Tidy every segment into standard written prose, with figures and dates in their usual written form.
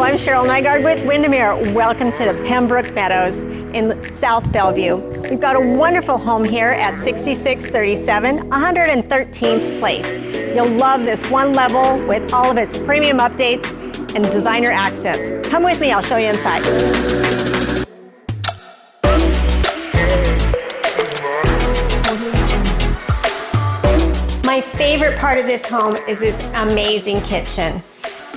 I'm Cheryl Nygaard with Windermere. Welcome to the Pembrook Meadows in South Bellevue. We've got a wonderful home here at 6637 113th Place. You'll love this one level with all of its premium updates and designer accents. Come with me, I'll show you inside. My favorite part of this home is this amazing kitchen.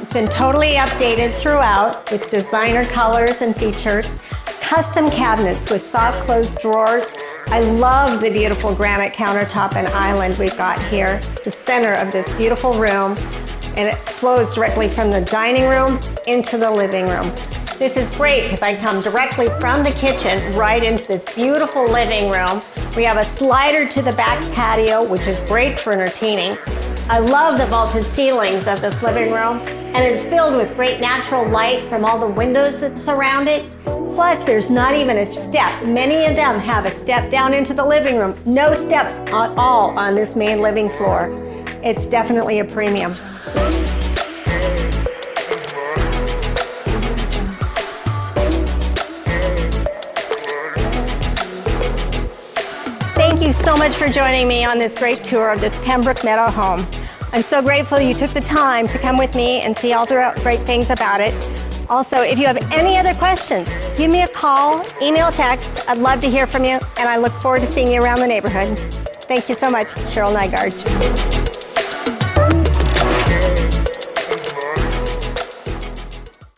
It's been totally updated throughout with designer colors and features, custom cabinets with soft closed drawers. I love the beautiful granite countertop and island we've got here. It's the center of this beautiful room, and it flows directly from the dining room into the living room. This is great because I come directly from the kitchen right into this beautiful living room. We have a slider to the back patio, which is great for entertaining. I love the vaulted ceilings of this living room, and it's filled with great natural light from all the windows that surround it. Plus, there's not even a step. Many of them have a step down into the living room. No steps at all on this main living floor. It's definitely a premium. Thank you so much for joining me on this great tour of this Pembrook Meadow home. I'm so grateful you took the time to come with me and see all the great things about it. Also, if you have any other questions, give me a call, email, text. I'd love to hear from you, and I look forward to seeing you around the neighborhood. Thank you so much, Cheryl Nygaard.